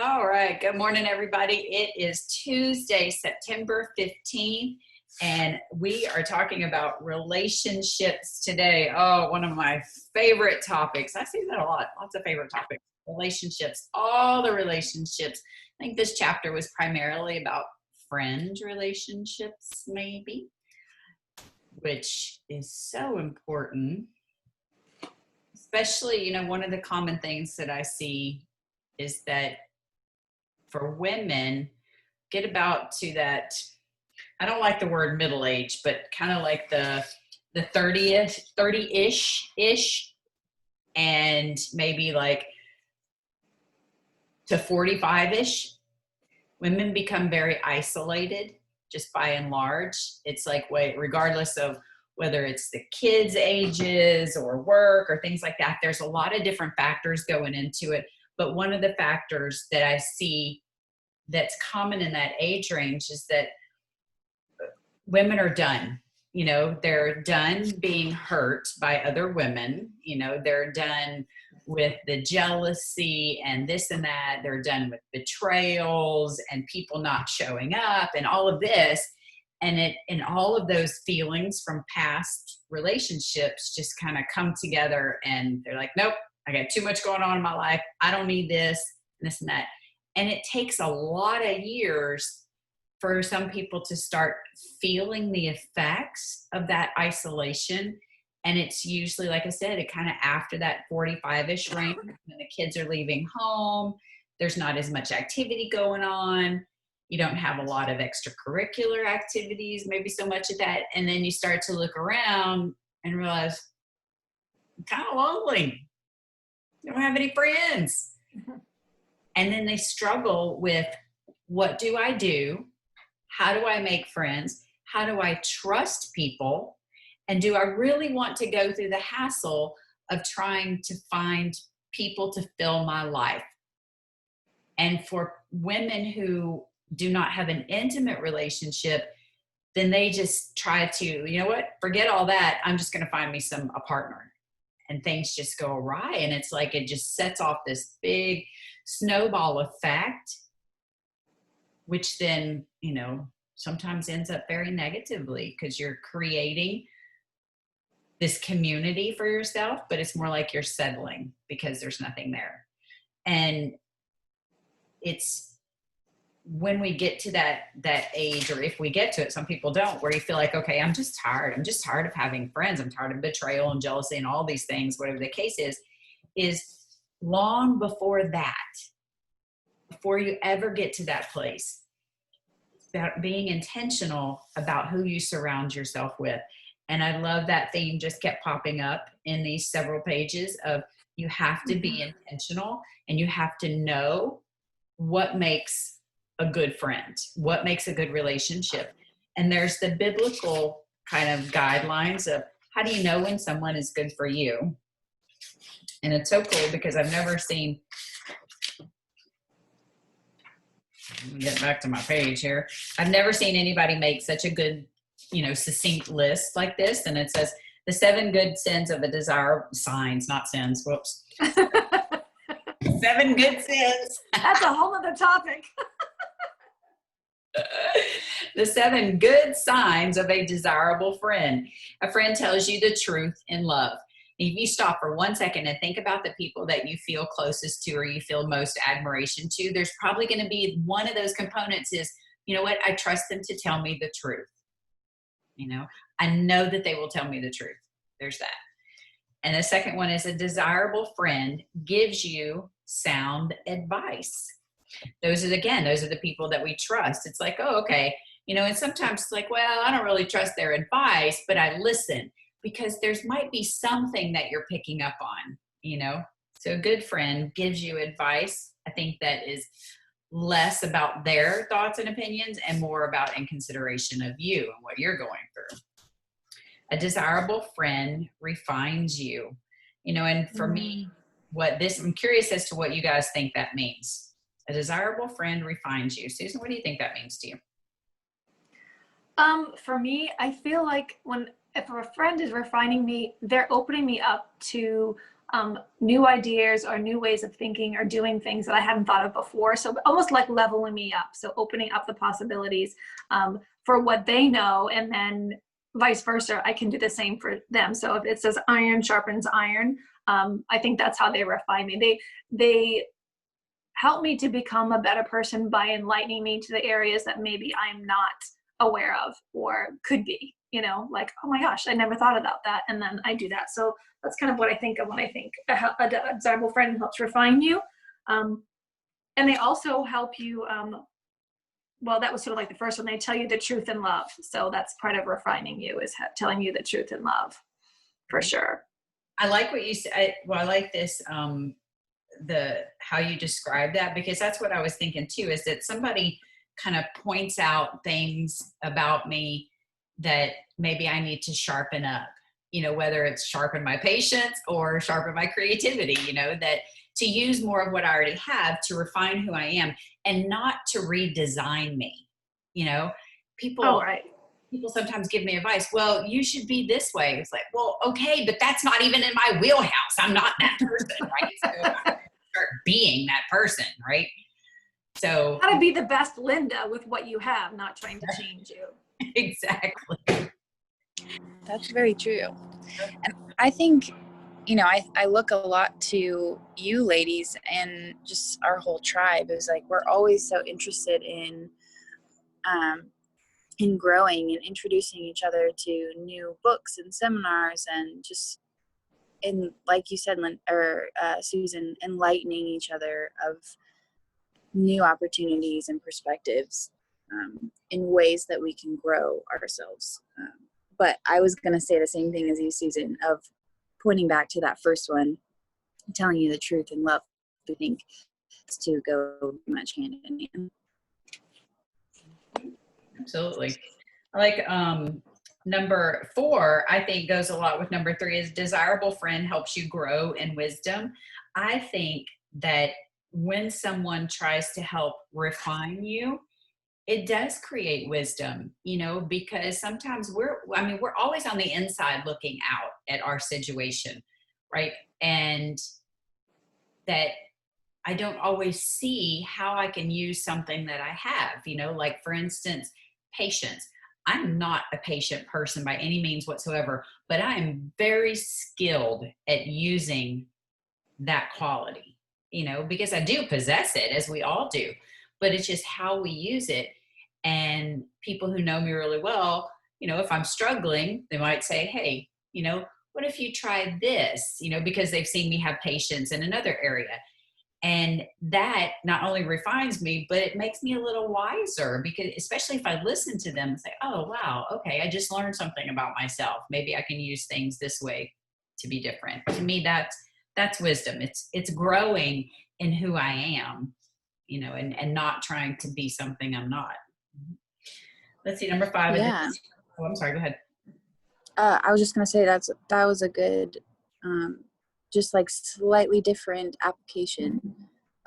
All right. Good morning, everybody. It is Tuesday, September 15th, and we are talking about relationships today. Oh, one of my favorite topics. I see that a lot. Lots of favorite topics. Relationships, all the relationships. I think this chapter was primarily about friend relationships, maybe, which is so important. Especially, one of the common things that I see is that for women, get about to that, I don't like the word middle age, but kind of like the 30-ish, and maybe like to 45-ish, women become very isolated just by and large. It's like, regardless of whether it's the kids' ages or work or things like that, there's a lot of different factors going into it. But one of the factors that I see that's common in that age range is that women are done. They're done being hurt by other women. They're done with the jealousy and this and that. They're done with betrayals and people not showing up and all of this. And all of those feelings from past relationships just kind of come together, and they're like, nope, I got too much going on in my life. I don't need this and that. And it takes a lot of years for some people to start feeling the effects of that isolation. And it's usually, like I said, it kind of after that 45-ish range, when the kids are leaving home, there's not as much activity going on. You don't have a lot of extracurricular activities, maybe so much of that. And then you start to look around and realize, I'm kind of lonely. I don't have any friends. And then they struggle with, what do I do? How do I make friends? How do I trust people? And do I really want to go through the hassle of trying to find people to fill my life? And for women who do not have an intimate relationship, then they just try to, forget all that. I'm just going to find me a partner. And things just go awry. And it's like, it just sets off this big snowball effect, which then, sometimes ends up very negatively, because you're creating this community for yourself, but it's more like you're settling because there's nothing there. And it's when we get to that age, or if we get to it, some people don't, where you feel like, okay, I'm just tired. I'm just tired of having friends. I'm tired of betrayal and jealousy and all these things, whatever the case is long before that, before you ever get to that place, it's about being intentional about who you surround yourself with. And I love that theme just kept popping up in these several pages of, you have to be intentional, and you have to know what makes a good friend, what makes a good relationship. And there's the biblical kind of guidelines of, how do you know when someone is good for you? And it's so cool, because I've never seen, let me get back to my page here. I've never seen anybody make such a good, succinct list like this. And it says the 7 good sins of a desire, signs, not sins. Whoops. 7 good sins. That's a whole other topic. The 7 good signs of a desirable friend. A friend tells you the truth in love. If you stop for 1 second and think about the people that you feel closest to, or you feel most admiration to, there's probably going to be one of those components is, I trust them to tell me the truth. I know that they will tell me the truth. There's that. And the second one is, a desirable friend gives you sound advice. Those are the people that we trust. It's like, oh, okay. And sometimes it's like, well, I don't really trust their advice, but I listen, because there's might be something that you're picking up on, So a good friend gives you advice. I think that is less about their thoughts and opinions and more about in consideration of you and what you're going through. A desirable friend refines you, and for me, I'm curious as to what you guys think that means. A desirable friend refines you. Susan, what do you think that means to you? For me, I feel like if a friend is refining me, they're opening me up to new ideas or new ways of thinking or doing things that I hadn't thought of before. So almost like leveling me up. So opening up the possibilities for what they know, and then vice versa, I can do the same for them. So if it says iron sharpens iron, I think that's how they refine me. They help me to become a better person by enlightening me to the areas that maybe I'm not aware of or could be, you know, like, oh my gosh, I never thought about that. And then I do that. So that's kind of what I think of when I think a desirable friend helps refine you. And they also help you, well, that was sort of like the first one. They tell you the truth in love. So that's part of refining you, is telling you the truth in love, for sure. I like what you said. Well, I like this, how you describe that, because that's what I was thinking too, is that somebody kind of points out things about me that maybe I need to sharpen up, you know, whether it's sharpen my patience or sharpen my creativity, you know, that to use more of what I already have to refine who I am and not to redesign me. You know, Oh, people right. people sometimes give me advice. Well, you should be this way. It's like, well, okay, but that's not even in my wheelhouse. I'm not that person, right? So I have to start being that person, right? So How to be the best Linda with what you have, not trying to change you. exactly. That's very true. And I think, you know, I look a lot to you ladies and just our whole tribe. Is like, we're always so interested in growing and introducing each other to new books and seminars, and just, in, like you said, Susan, enlightening each other of new opportunities and perspectives in ways that we can grow ourselves. But I was going to say the same thing as you, Susan, of pointing back to that first one, telling you the truth in love. I think it's to go much hand in hand. Absolutely. I like number 4, I think goes a lot with number 3, is desirable friend helps you grow in wisdom. I think that when someone tries to help refine you, it does create wisdom, you know, because sometimes we're always on the inside looking out at our situation, right? And that I don't always see how I can use something that I have, you know, like for instance, patience. I'm not a patient person by any means whatsoever, but I am very skilled at using that quality, you know, because I do possess it, as we all do, but it's just how we use it. And people who know me really well, you know, if I'm struggling, they might say, hey, you know, what if you try this, you know, because they've seen me have patience in another area. And that not only refines me, but it makes me a little wiser, because especially if I listen to them and say, oh, wow, okay, I just learned something about myself. Maybe I can use things this way to be different. To me, that's wisdom. It's growing in who I am, you know, and not trying to be something I'm not. Let's see, number 5. Yeah. Oh, I'm sorry, go ahead. I was just going to say that was a good, just like slightly different application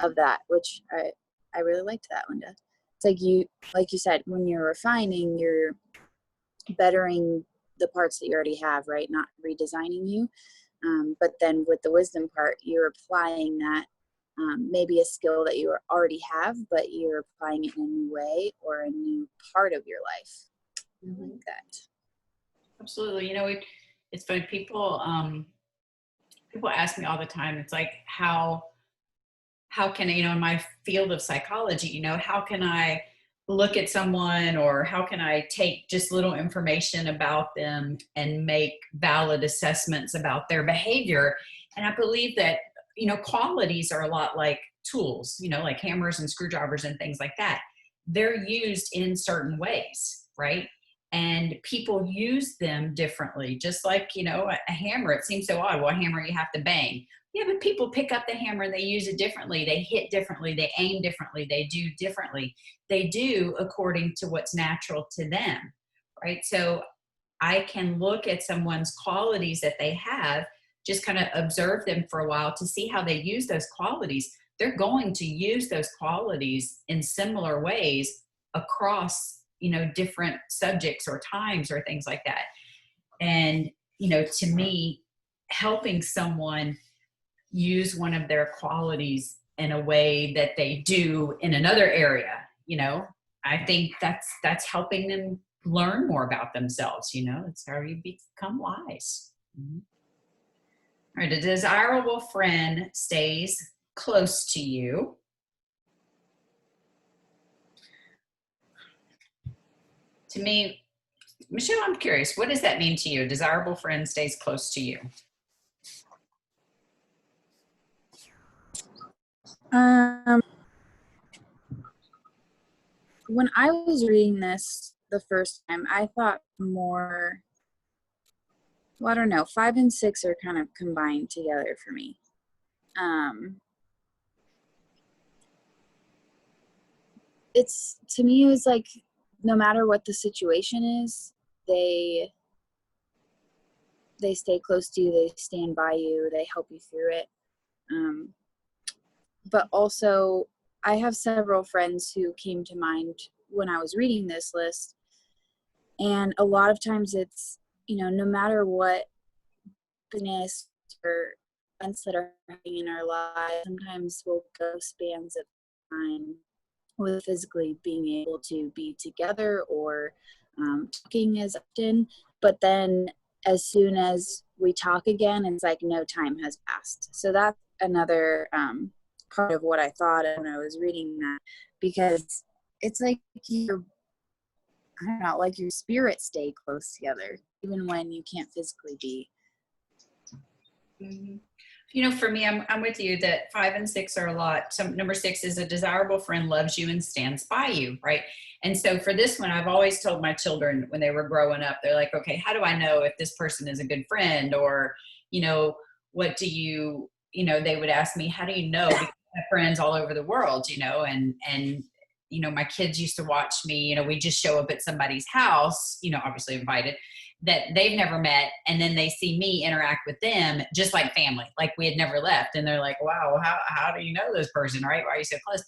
of that, which I really liked that, Linda. It's like you said, when you're refining, you're bettering the parts that you already have, right? Not redesigning you. But then with the wisdom part, you're applying that, maybe a skill that you already have, but you're applying it in a new way or a new part of your life. I like that. Absolutely. You know, it's funny. People ask me all the time. It's like, how can I, you know, in my field of psychology, you know, how can I look at someone, or how can I take just little information about them and make valid assessments about their behavior? And I believe that, you know, qualities are a lot like tools, you know, like hammers and screwdrivers and things like that. They're used in certain ways, right? And people use them differently. Just like, you know, a hammer, it seems so odd. Well, a hammer you have to bang. Yeah, but people pick up the hammer and they use it differently. They hit differently. They aim differently. They do differently. They do according to what's natural to them, right? So I can look at someone's qualities that they have, just kind of observe them for a while to see how they use those qualities. They're going to use those qualities in similar ways across, you know, different subjects or times or things like that. And, you know, to me, helping someone use one of their qualities in a way that they do in another area. I think that's helping them learn more about themselves. It's how you become wise. Mhm. All right, a desirable friend stays close to you. To me, Michelle, I'm curious, what does that mean to you? A desirable friend stays close to you. When I was reading this the first time, I thought more, well, I don't know, 5 and 6 are kind of combined together for me. To me, it was like, no matter what the situation is, they stay close to you, they stand by you, they help you through it. But also, I have several friends who came to mind when I was reading this list. And a lot of times it's, no matter what goodness or events that are happening in our lives, sometimes we'll go spans of time with physically being able to be together or talking as often. But then as soon as we talk again, it's like no time has passed. So that's another part of what I thought when I was reading that, because it's like I don't know, like your spirits stay close together even when you can't physically be. Mm-hmm. For me, I'm with you that 5 and 6 are a lot. Number 6 is a desirable friend loves you and stands by you, right? And so for this one, I've always told my children when they were growing up, they're like, okay, how do I know if this person is a good friend? Or, what do you, they would ask me, how do you know? Because I have friends all over the world, and my kids used to watch me, we just show up at somebody's house, obviously invited, that they've never met, and then they see me interact with them just like family, like we had never left, and they're like, wow, how do you know this person, right? Why are you so close?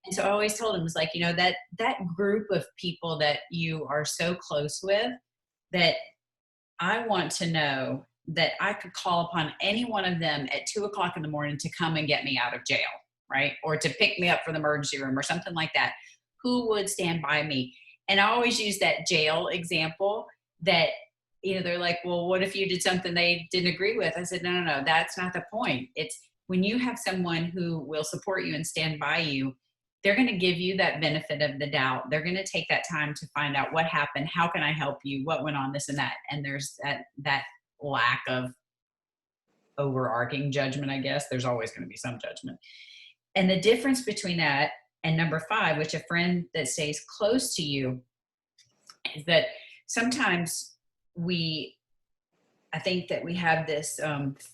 And so I always told them, it's like, that group of people that you are so close with, that I want to know that I could call upon any one of them at 2:00 in the morning to come and get me out of jail, right? Or to pick me up from the emergency room or something like that. Who would stand by me? And I always use that jail example that, they're like, well, what if you did something they didn't agree with? I said, no, that's not the point. It's when you have someone who will support you and stand by you, they're going to give you that benefit of the doubt. They're going to take that time to find out what happened. How can I help you? What went on, this and that. And there's that lack of overarching judgment, I guess. There's always going to be some judgment. And the difference between that and number 5, which a friend that stays close to you, is that sometimes I think that we have this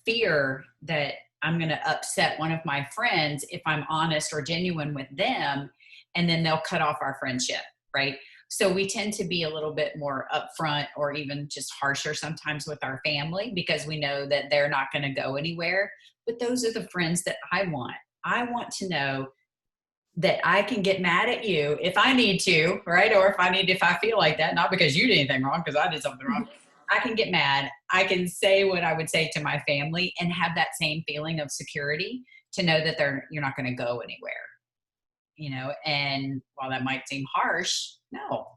fear that I'm going to upset one of my friends if I'm honest or genuine with them, and then they'll cut off our friendship, right? So we tend to be a little bit more upfront or even just harsher sometimes with our family because we know that they're not going to go anywhere. But those are the friends that I want. I want to know that I can get mad at you if I need to, right? Or if I feel like that, not because you did anything wrong, because I did something wrong. I can get mad. I can say what I would say to my family and have that same feeling of security to know that you're not going to go anywhere, and while that might seem harsh, no,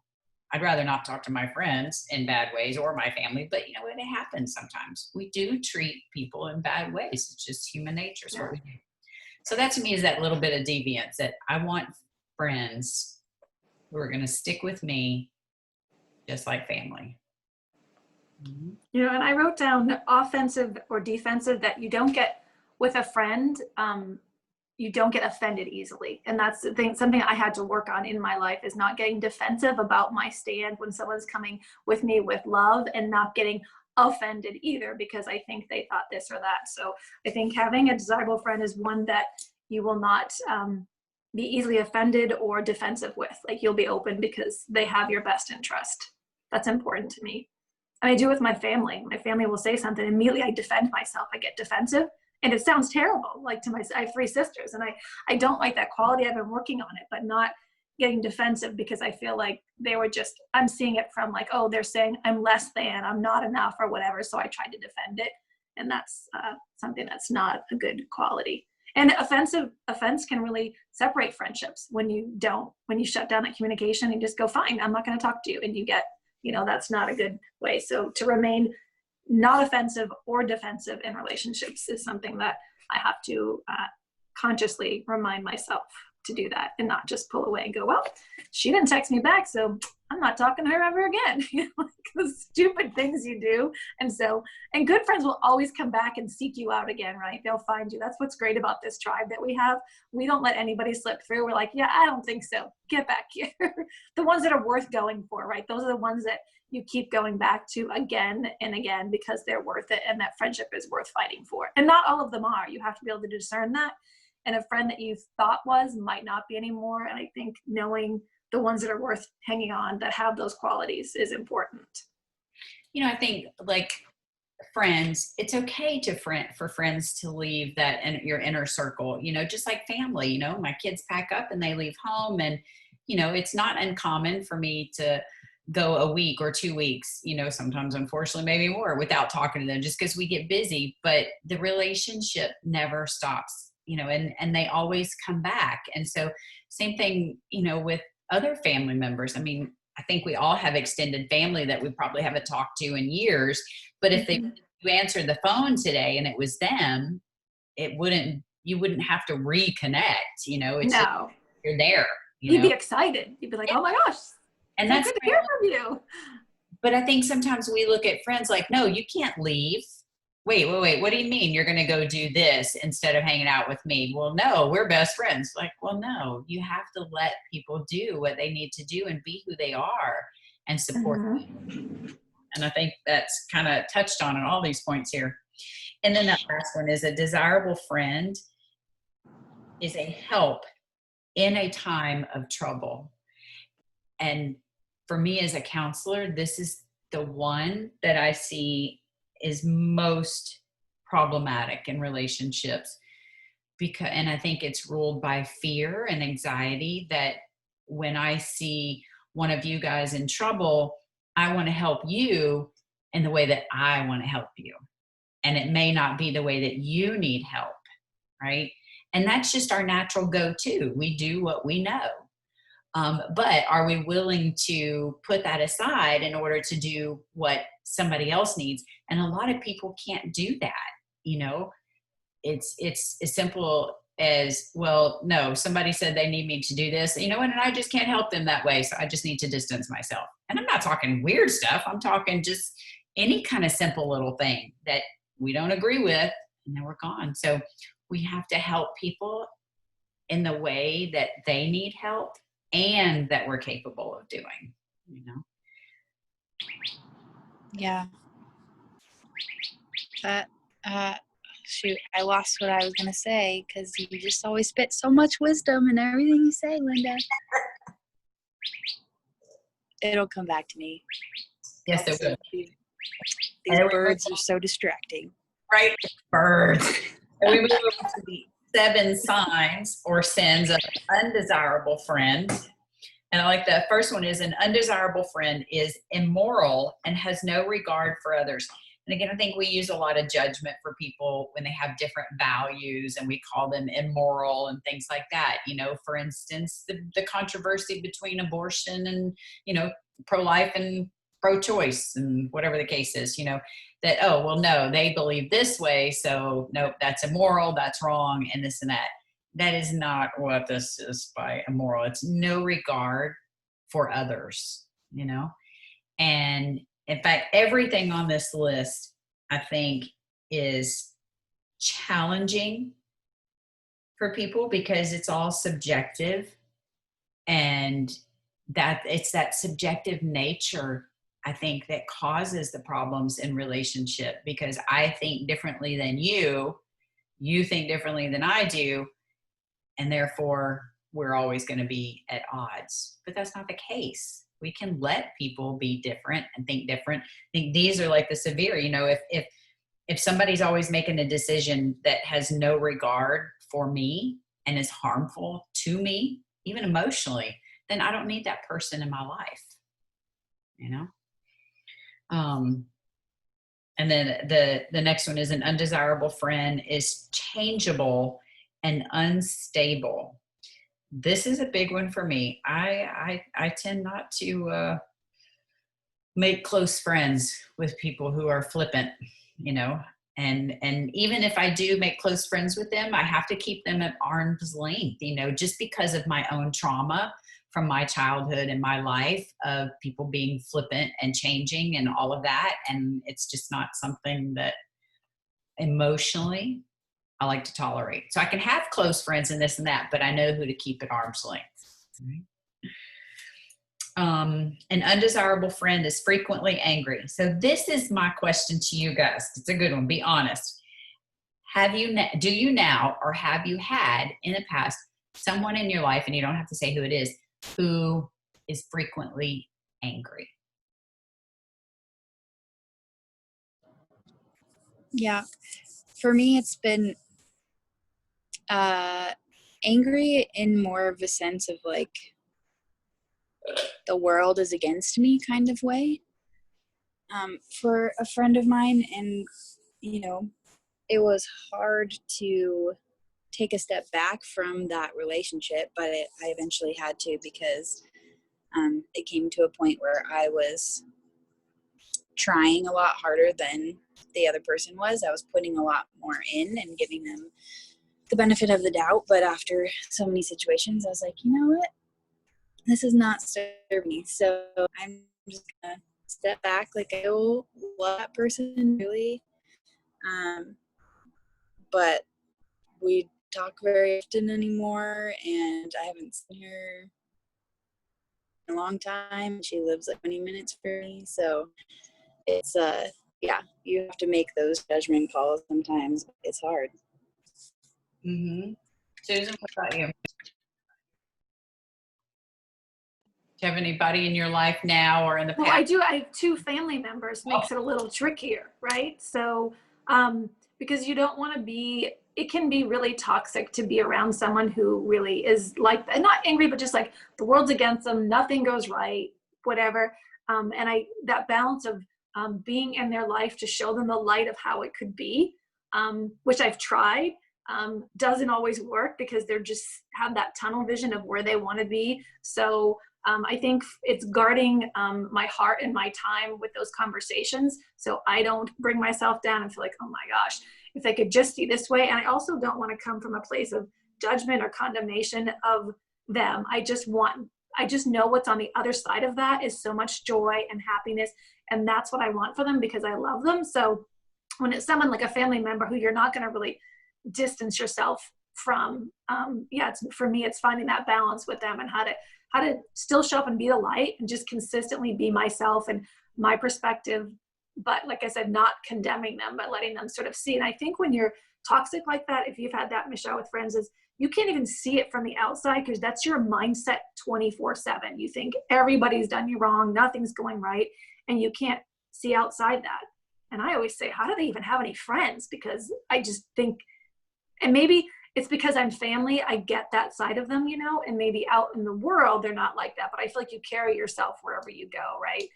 I'd rather not talk to my friends in bad ways or my family, but it happens sometimes. We do treat people in bad ways. It's just human nature. It's what we do. So that to me is that little bit of deviance, that I want friends who are going to stick with me just like family. And I wrote down offensive or defensive, that you don't get with a friend, you don't get offended easily. And that's the thing, something I had to work on in my life, is not getting defensive about my stand when someone's coming with me with love, and not getting offended either because I think they thought this or that. So I think having a desirable friend is one that you will not be easily offended or defensive with. Like, you'll be open because they have your best interest. That's important to me. And I do with my family. My family will say something, immediately I defend myself. I get defensive, and it sounds terrible. Like, I have 3 sisters, and I don't like that quality. I've been working on it, but not getting defensive because I feel like I'm seeing it from like, oh, they're saying I'm less than, I'm not enough or whatever. So I tried to defend it. And that's something that's not a good quality. And offense can really separate friendships when you shut down that communication and just go, fine, I'm not going to talk to you. And you get, that's not a good way. So to remain not offensive or defensive in relationships is something that I have to consciously remind myself to do that, and not just pull away and go, well, she didn't text me back, so I'm not talking to her ever again. Like the stupid things you do. And good friends will always come back and seek you out again, right? They'll find you. That's what's great about this tribe that we have. We don't let anybody slip through. We're like, yeah, I don't think so. Get back here. The ones that are worth going for, right? Those are the ones that you keep going back to again and again because they're worth it, and that friendship is worth fighting for. And not all of them are. You have to be able to discern that. And a friend that you thought was might not be anymore. And I think knowing the ones that are worth hanging on, that have those qualities, is important. I think like friends, it's okay for friends to leave that in your inner circle, just like family. My kids pack up and they leave home, and it's not uncommon for me to go a week or 2 weeks, sometimes unfortunately maybe more, without talking to them, just because we get busy. But the relationship never stops, and they always come back. And so same thing, with other family members. I mean, I think we all have extended family that we probably haven't talked to in years, but if you answered the phone today and it was them, you wouldn't have to reconnect, it's No. just, you're there. You'd be excited. You'd be like, oh my gosh, and so that's good to hear from you. But I think sometimes we look at friends like, no, you can't leave. Wait, what do you mean you're going to go do this instead of hanging out with me? Well, no, we're best friends. Like, well, no, you have to let people do what they need to do and be who they are and support them. And I think that's kind of touched on in all these points here. And then that last one is, a desirable friend is a help in a time of trouble. And for me as a counselor, this is the one that I see is most problematic in relationships, and I think it's ruled by fear and anxiety, that when I see one of you guys in trouble, I want to help you in the way that I want to help you. And it may not be the way that you need help, right? And that's just our natural go-to. We do what we know. But are we willing to put that aside in order to do what somebody else needs? And a lot of people can't do that. It's as simple as, well, no, somebody said they need me to do this, and I just can't help them that way. So I just need to distance myself. And I'm not talking weird stuff. I'm talking just any kind of simple little thing that we don't agree with, and then we're gone. So we have to help people in the way that they need help and that we're capable of doing, Yeah. That, shoot, I lost what I was going to say because you just always spit so much wisdom in everything you say, Linda. It'll come back to me. Yes, it will. These birds are so distracting. Right? Birds. And we move over to the 7 signs or sins of an undesirable friend. And I like the first one is, an undesirable friend is immoral and has no regard for others. And again, I think we use a lot of judgment for people when they have different values, and we call them immoral and things like that. For instance, the controversy between abortion and, pro-life and pro-choice and whatever the case is, that, oh, well, no, they believe this way, so nope, that's immoral, that's wrong, and this and that. That is not what this is by immoral. It's no regard for others, And in fact, everything on this list, I think, is challenging for people because it's all subjective, and that it's that subjective nature, I think, that causes the problems in relationship, because I think differently than you think differently than I do, and therefore we're always going to be at odds. But that's not the case. We can let people be different and think different. I think these are like the severe, if somebody's always making a decision that has no regard for me and is harmful to me, even emotionally, then I don't need that person in my life, And And then the next one is an undesirable friend is changeable and unstable. This is a big one for me. I tend not to make close friends with people who are flippant, you know, and even if I do make close friends with them, I have to keep them at arm's length, you know, just because of my own trauma from my childhood and my life of people being flippant and changing and all of that. And it's just not something that emotionally I like to tolerate. So I can have close friends and this and that, but I know who to keep at arm's length. An undesirable friend is frequently angry. So this is my question to you guys. It's a good one. Be honest. Do you now, or have you had in the past someone in your life, and you don't have to say who it is, who is frequently angry? Yeah. For me, it's been angry in more of a sense of like the world is against me kind of way. For a friend of mine, and you know, it was hard to take a step back from that relationship, but I eventually had to because it came to a point where I was trying a lot harder than the other person was. I was putting a lot more in and giving them the benefit of the doubt. But after so many situations, I was like, you know what? This is not serving me. So I'm just going to step back. Like, I don't love that person really. But we talk very often anymore, and I haven't seen her in a long time. She lives like 20 minutes from me. So it's, yeah, you have to make those judgment calls sometimes. It's hard. Mm-hmm. Susan, what about you? Do you have anybody in your life now or in the past? Well, I do. I have two family members, makes it a little trickier, right? So, because you don't want to be, it can be really toxic to be around someone who really is like, not angry, but just like the world's against them, nothing goes right, whatever. And that balance of being in their life to show them the light of how it could be, which I've tried, doesn't always work because they're just have that tunnel vision of where they want to be. So, I think it's guarding my heart and my time with those conversations so I don't bring myself down and feel like, oh my gosh, if they could just be this way. And I also don't want to come from a place of judgment or condemnation of them. I just know what's on the other side of that is so much joy and happiness. And that's what I want for them because I love them. So when it's someone like a family member who you're not going to really distance yourself from, for me, it's finding that balance with them and how to still show up and be the light and just consistently be myself and my perspective. But like I said, not condemning them, but letting them sort of see. And I think when you're toxic like that, if you've had that, Michelle, with friends, is you can't even see it from the outside because that's your mindset 24/7. You think everybody's done you wrong, nothing's going right, and you can't see outside that. And I always say, how do they even have any friends? Because I just think, and maybe it's because I'm family, I get that side of them, you know, and maybe out in the world, they're not like that, but I feel like you carry yourself wherever you go, right?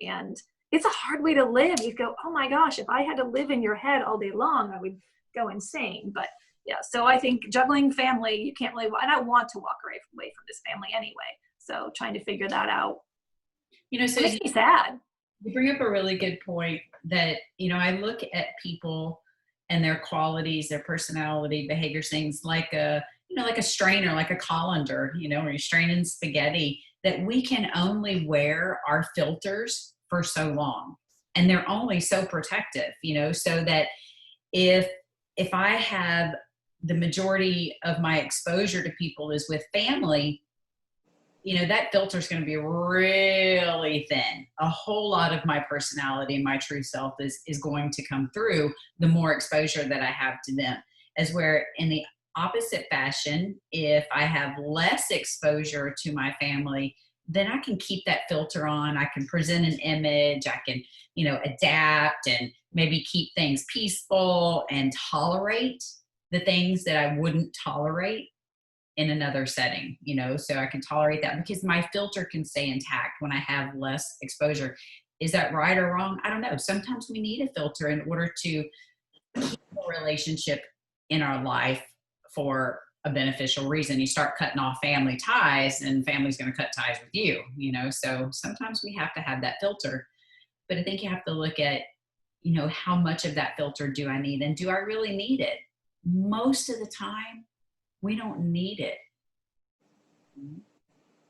And it's a hard way to live. You go, oh my gosh, if I had to live in your head all day long, I would go insane. But yeah, so I think juggling family, you can't really, and I want to walk away from this family anyway. So trying to figure that out. You know, so it makes me sad. You bring up a really good point that, you know, I look at people and their qualities, their personality, behaviors, things like like a strainer, like a colander, you know, or you're straining spaghetti, that we can only wear our filters for so long. And they're only so protective, you know, so that if I have the majority of my exposure to people is with family, you know, that filter is going to be really thin. A whole lot of my personality and my true self is going to come through the more exposure that I have to them. As where in the opposite fashion, if I have less exposure to my family, then I can keep that filter on. I can present an image. I can, you know, adapt and maybe keep things peaceful and tolerate the things that I wouldn't tolerate in another setting, you know, so I can tolerate that because my filter can stay intact when I have less exposure. Is that right or wrong? I don't know. Sometimes we need a filter in order to keep a relationship in our life for a beneficial reason. You start cutting off family ties and family's going to cut ties with you, so sometimes we have to have that filter. But I think you have to look at, how much of that filter do I need, and do I really need it? Most of the time we don't need it.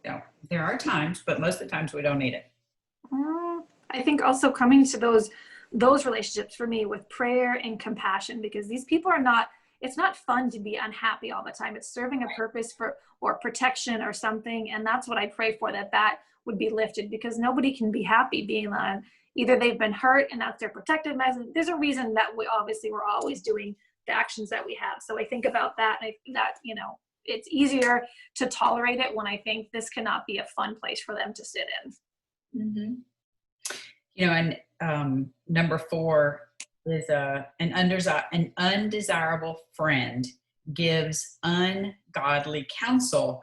So there are times, but most of the times we don't need it. I think also coming to those relationships for me with prayer and compassion, because these people are not, it's not fun to be unhappy all the time. It's serving a purpose or protection or something. And that's what I pray for, that would be lifted, because nobody can be happy being on, either they've been hurt and that's their protective mechanism. There's a reason that we're always doing the actions that we have. So I think about that, and it's easier to tolerate it when I think this cannot be a fun place for them to sit in. Mm-hmm. And number 4 is an undesirable friend gives ungodly counsel.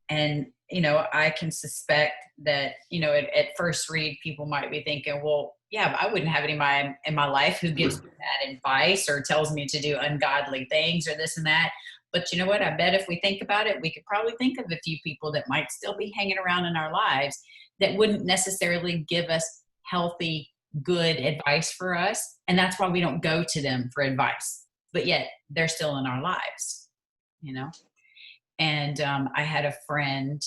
And, I can suspect that, at first read, people might be thinking, well, yeah, but I wouldn't have anybody in my life who gives me that advice or tells me to do ungodly things or this and that. But you know what? I bet if we think about it, we could probably think of a few people that might still be hanging around in our lives that wouldn't necessarily give us healthy, good advice for us. And that's why we don't go to them for advice, but yet they're still in our lives, And I had a friend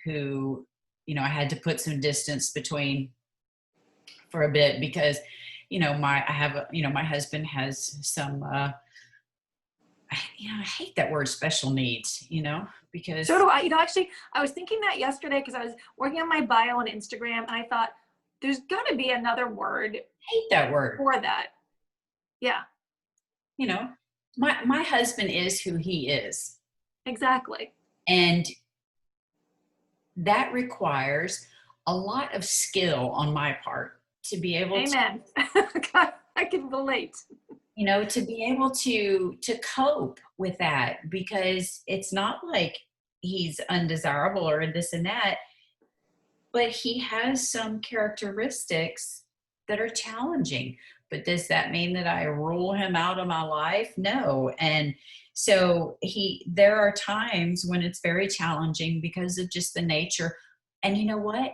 who, I had to put some distance between for a bit because, my husband has some, I hate that word, special needs, because. So do I. Actually, I was thinking that yesterday because I was working on my bio on Instagram, and I thought there's got to be another word. I hate that word. For that. Yeah. My husband is who he is. Exactly. And that requires a lot of skill on my part to be able Amen. I can relate. To be able to cope with that, because it's not like he's undesirable or this and that, but he has some characteristics that are challenging. But does that mean that I rule him out of my life? No. And so there are times when it's very challenging because of just the nature. And you know what?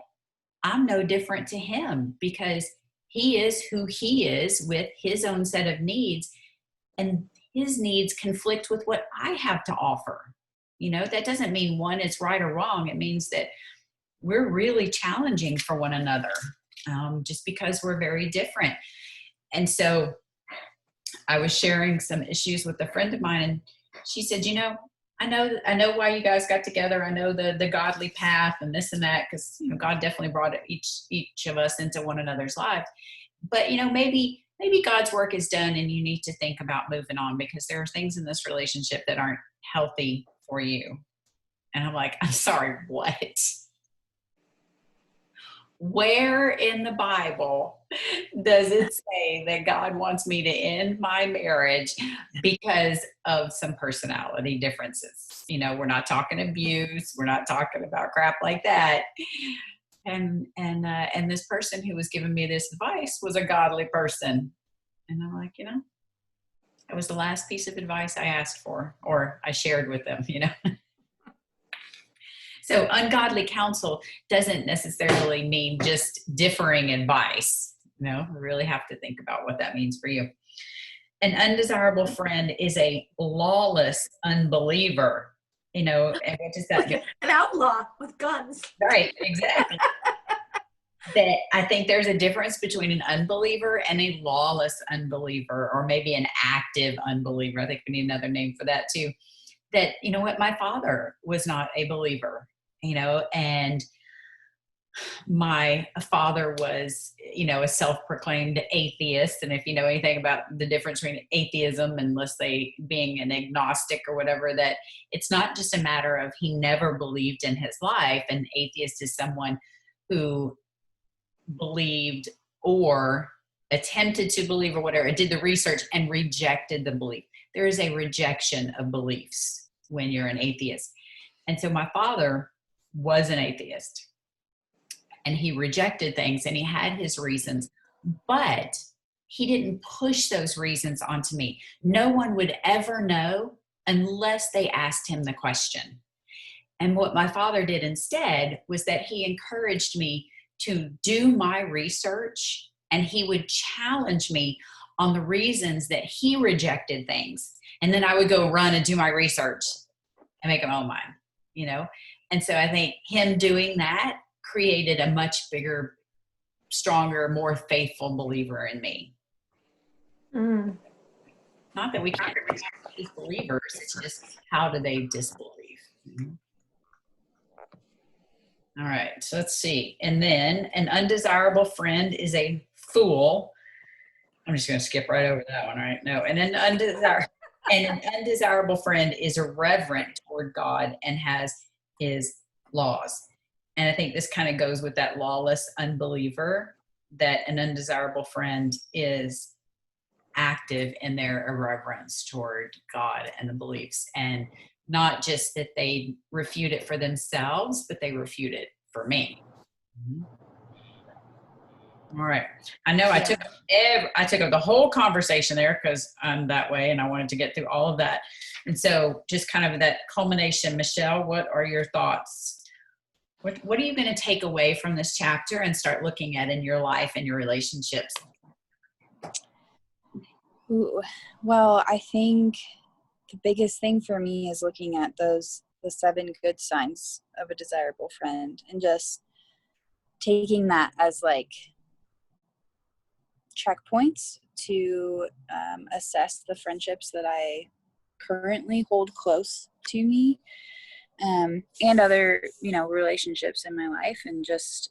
I'm no different to him, because he is who he is with his own set of needs, and his needs conflict with what I have to offer. That doesn't mean one is right or wrong. It means that we're really challenging for one another, just because we're very different. And so I was sharing some issues with a friend of mine, and she said, I know why you guys got together. I know the godly path and this and that, because God definitely brought each of us into one another's lives. But maybe God's work is done and you need to think about moving on, because there are things in this relationship that aren't healthy for you. And I'm like, I'm sorry, what? Where in the Bible does it say that God wants me to end my marriage because of some personality differences? We're not talking abuse. We're not talking about crap like that. And this person who was giving me this advice was a godly person. And I'm like, that was the last piece of advice I asked for, or I shared with them, So ungodly counsel doesn't necessarily mean just differing advice. We really have to think about what that means for you. An undesirable friend is a lawless unbeliever. And what does that mean? An outlaw with guns. Right, exactly. That I think there's a difference between an unbeliever and a lawless unbeliever, or maybe an active unbeliever. I think we need another name for that too. That, my father was not a believer, and my father was, a self-proclaimed atheist. And if you know anything about the difference between atheism and, let's say, being an agnostic or whatever, that it's not just a matter of he never believed in his life. An atheist is someone who believed or attempted to believe or whatever, did the research and rejected the belief. There is a rejection of beliefs when you're an atheist. And so my father was an atheist. and he rejected things and he had his reasons, but he didn't push those reasons onto me. No one would ever know unless they asked him the question. And what my father did instead was that he encouraged me to do my research, and he would challenge me on the reasons that he rejected things. And then I would go run and do my research and make up my own mind, you know? And so I think him doing that created a much bigger, stronger, more faithful believer in me. Mm. Not that we can't be believers, it's just how do they disbelieve? Mm-hmm. All right, so let's see. And then an undesirable friend is a fool. I'm just going to skip right over that one, right? No, and an undesirable friend is irreverent toward God and has his laws. And I think this kind of goes with that lawless unbeliever, that an undesirable friend is active in their irreverence toward God and the beliefs, and not just that they refute it for themselves, but they refute it for me. Mm-hmm. All right. I know I took up the whole conversation there because I'm that way and I wanted to get through all of that. And so just kind of that culmination, Michelle, what are your thoughts? What are you going to take away from this chapter and start looking at in your life and your relationships? Ooh, well, I think the biggest thing for me is looking at the 7 good signs of a desirable friend and just taking that as like checkpoints to assess the friendships that I currently hold close to me, and other, relationships in my life, and just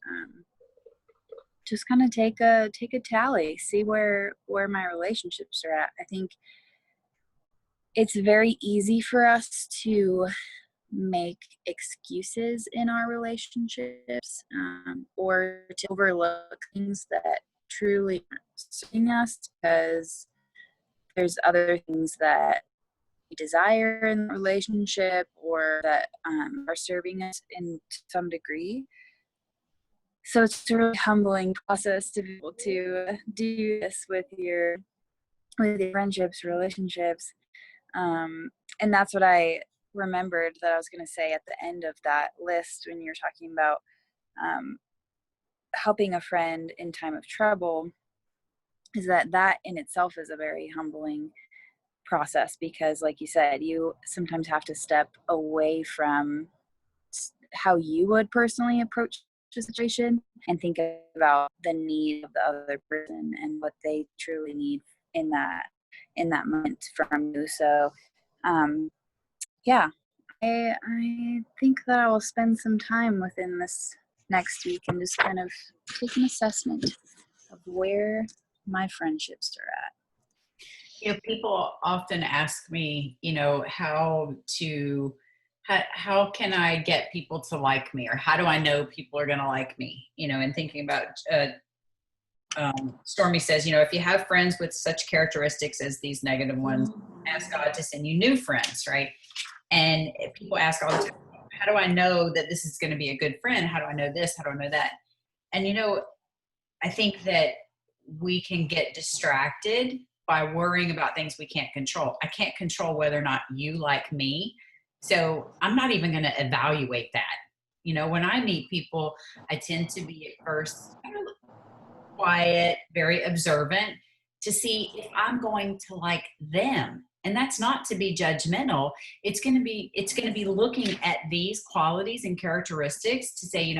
kind of take a tally, see where my relationships are at. I think it's very easy for us to make excuses in our relationships, or to overlook things that truly aren't serving us because there's other things that we desire in the relationship or that are serving us in some degree. So it's a really humbling process to be able to do this with your friendships, relationships. And that's what I remembered that I was going to say at the end of that list when you're talking about helping a friend in time of trouble, is that in itself is a very humbling process, because like you said, you sometimes have to step away from how you would personally approach the situation and think about the need of the other person and what they truly need in that moment from you. So yeah, I think that I will spend some time within this next week and just kind of take an assessment of where my friendships are at. People often ask me, how can I get people to like me, or how do I know people are going to like me? And thinking about, Stormy says, if you have friends with such characteristics as these negative ones, ask God to send you new friends, right? And people ask all the time, how do I know that this is going to be a good friend? How do I know this? How do I know that? And, I think that we can get distracted by worrying about things we can't control. I can't control whether or not you like me. So I'm not even going to evaluate that. When I meet people, I tend to be at first kind of quiet, very observant to see if I'm going to like them. And that's not to be judgmental. It's going to be looking at these qualities and characteristics to say,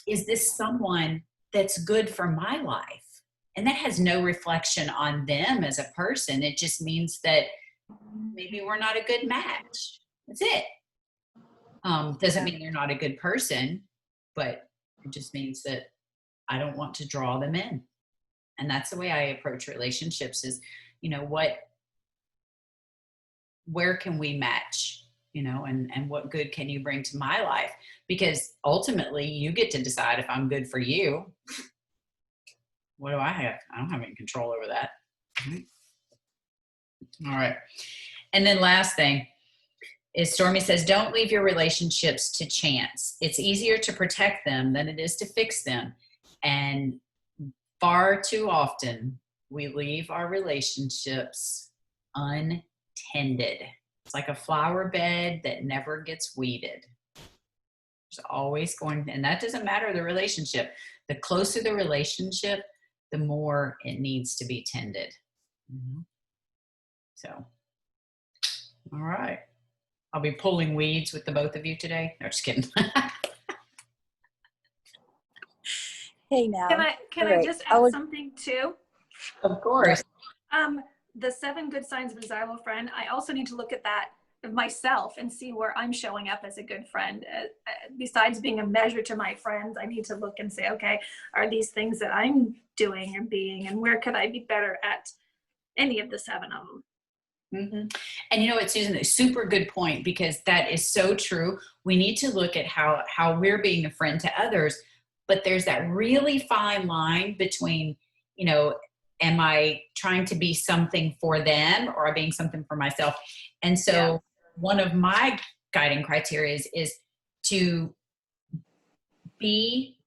is this someone that's good for my life? And that has no reflection on them as a person. It just means that maybe we're not a good match. That's it. Doesn't mean they're not a good person, but it just means that I don't want to draw them in. And that's the way I approach relationships is, where can we match, and what good can you bring to my life? Because ultimately you get to decide if I'm good for you. What do I have? I don't have any control over that. All right. And then last thing, is Stormy says, don't leave your relationships to chance. It's easier to protect them than it is to fix them. And far too often, we leave our relationships untended. It's like a flower bed that never gets weeded. There's always going, and that doesn't matter the relationship. The closer the relationship, the more it needs to be tended. Mm-hmm. So, all right. I'll be pulling weeds with the both of you today. No, just kidding. Hey now. Can I Alright, just I add would- something too? Of course. The 7 good signs of a desirable friend. I also need to look at that of myself and see where I'm showing up as a good friend. Besides being a measure to my friends, I need to look and say, okay, are these things that I'm doing or being, and where could I be better at any of the 7 of them? Mm-hmm. And you know what, Susan, a super good point, because that is so true. We need to look at how we're being a friend to others, but there's that really fine line between, you know, am I trying to be something for them or am I being something for myself? And so one of my guiding criteria is to be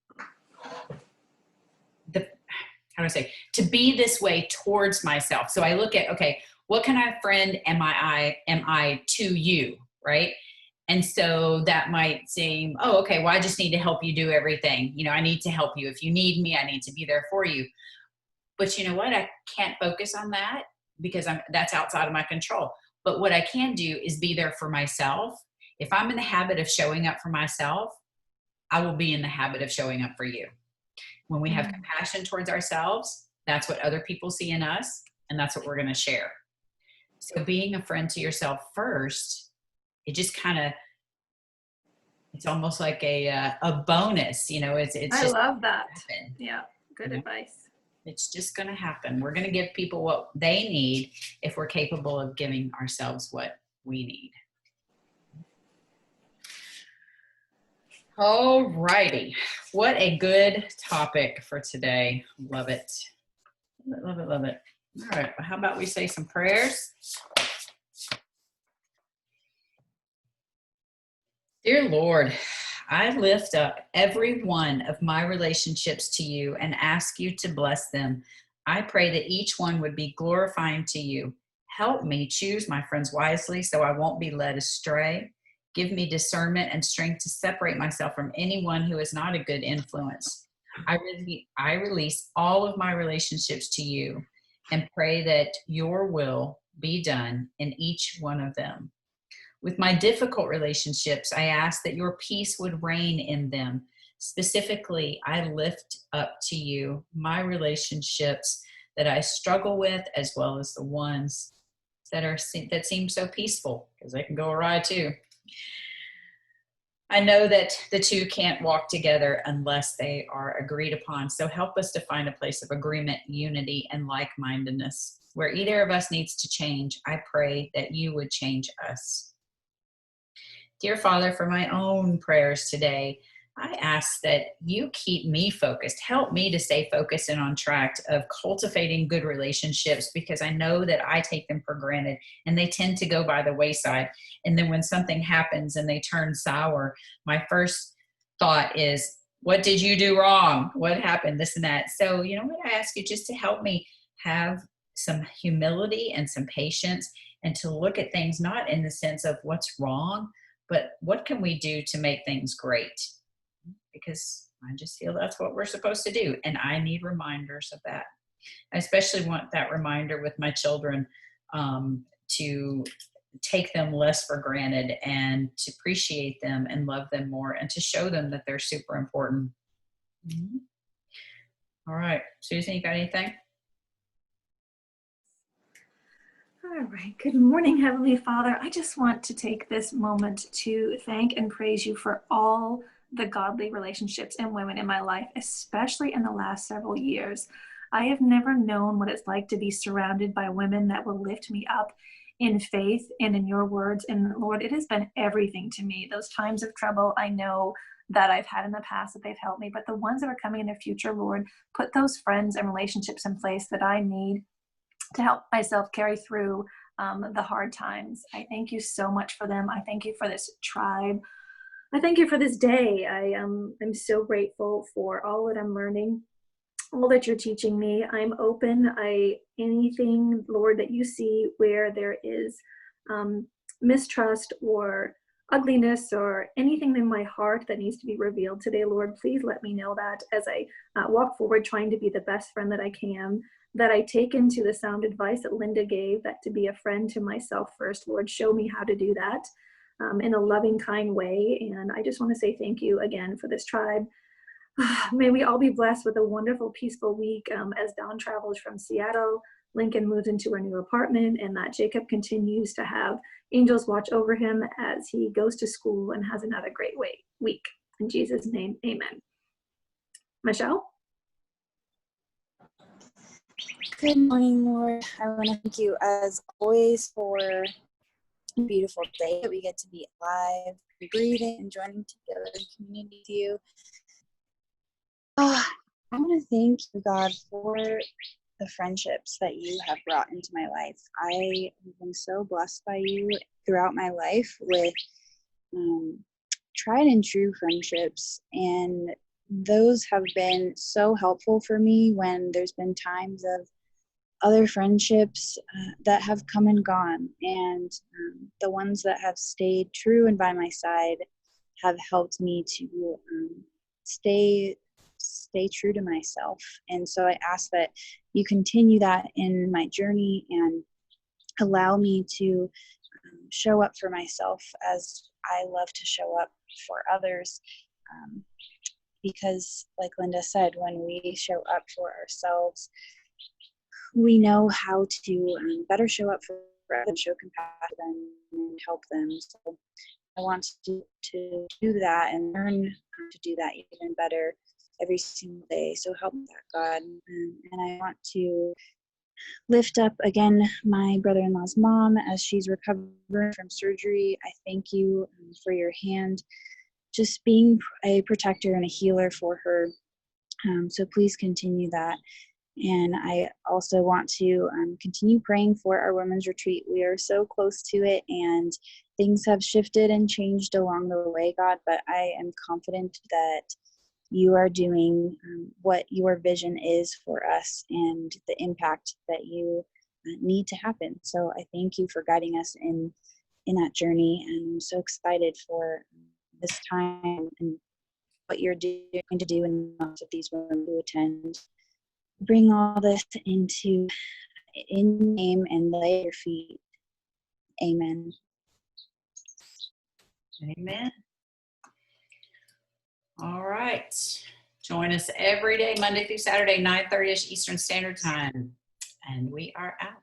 to be this way towards myself. So I look at, okay, what kind of friend am I to you, right? And so that might seem, oh, okay, well, I just need to help you do everything. You know, I need to help you. If you need me, I need to be there for you. But you know what? I can't focus on that because that's outside of my control. But what I can do is be there for myself. If I'm in the habit of showing up for myself, I will be in the habit of showing up for you. When we have compassion towards ourselves, that's what other people see in us, and that's what we're going to share. So being a friend to yourself first, it just kind of, it's almost like a bonus, you know, it's I just love that. happen. Yeah, good advice. It's just going to happen. We're going to give people what they need if we're capable of giving ourselves what we need. All righty. What a good topic for today. Love it. Love it, love it, love it. All right. Well, how about we say some prayers? Dear Lord, I lift up every one of my relationships to you and ask you to bless them. I pray that each one would be glorifying to you. Help me choose my friends wisely so I won't be led astray. Give me discernment and strength to separate myself from anyone who is not a good influence. I release all of my relationships to you and pray that your will be done in each one of them. With my difficult relationships, I ask that your peace would reign in them. Specifically, I lift up to you my relationships that I struggle with, as well as the ones that seem so peaceful, because they can go awry too. I know that the two can't walk together unless they are agreed upon. So help us to find a place of agreement, unity, and like-mindedness. Where either of us needs to change, I pray that you would change us. Dear Father, for my own prayers today, I ask that you keep me focused. Help me to stay focused and on track of cultivating good relationships, because I know that I take them for granted and they tend to go by the wayside. And then when something happens and they turn sour, my first thought is, what did you do wrong? What happened? This and that. So, you know what? I ask you just to help me have some humility and some patience, and to look at things not in the sense of what's wrong, but what can we do to make things great? Because I just feel that's what we're supposed to do. And I need reminders of that. I especially want that reminder with my children, to take them less for granted and to appreciate them and love them more and to show them that they're super important. Mm-hmm. All right. Susan, you got anything? All right. Good morning, Heavenly Father. I just want to take this moment to thank and praise you for all the godly relationships and women in my life, especially in the last several years. I have never known what it's like to be surrounded by women that will lift me up in faith and in your words. And Lord, it has been everything to me. Those times of trouble, I know that I've had in the past that they've helped me, but the ones that are coming in the future, Lord, put those friends and relationships in place that I need to help myself carry through the hard times. I thank you so much for them. I thank you for this tribe. I thank you for this day. I'm so grateful for all that I'm learning, all that you're teaching me. I'm open. Anything, Lord, that you see where there is mistrust or ugliness or anything in my heart that needs to be revealed today, Lord, please let me know that as I walk forward trying to be the best friend that I can, that I take into the sound advice that Linda gave, that to be a friend to myself first. Lord, show me how to do that in a loving, kind way. And I just want to say thank you again for this tribe. May we all be blessed with a wonderful, peaceful week as Don travels from Seattle, Lincoln moves into a new apartment, and that Jacob continues to have angels watch over him as he goes to school and has another great week. In Jesus' name, amen. Michelle? Good morning, Lord. I want to thank you as always for a beautiful day that we get to be alive, breathing, and joining together in community with you. I want to thank you, God, for the friendships that you have brought into my life. I have been so blessed by you throughout my life with tried and true friendships, and those have been so helpful for me when there's been times of other friendships that have come and gone, and the ones that have stayed true and by my side have helped me to stay true to myself. And so I ask that you continue that in my journey and allow me to show up for myself as I love to show up for others. Because like Linda said, when we show up for ourselves, we know how to better show up for others and show compassion and help them. So I want to do that and learn how to do that even better every single day. So help me that, God. And I want to lift up again my brother-in-law's mom as she's recovering from surgery. I thank you for your hand just being a protector and a healer for her. So please continue that. And I also want to continue praying for our women's retreat. We are so close to it, and things have shifted and changed along the way, God, but I am confident that you are doing what your vision is for us and the impact that you need to happen. So I thank you for guiding us in that journey, and I'm so excited for this time and what you're going to do in most of these women who attend. Bring all this into in name and lay at your feet. Amen. Amen. All right. Join us every day, Monday through Saturday, 9:30ish Eastern Standard Time. And we are out.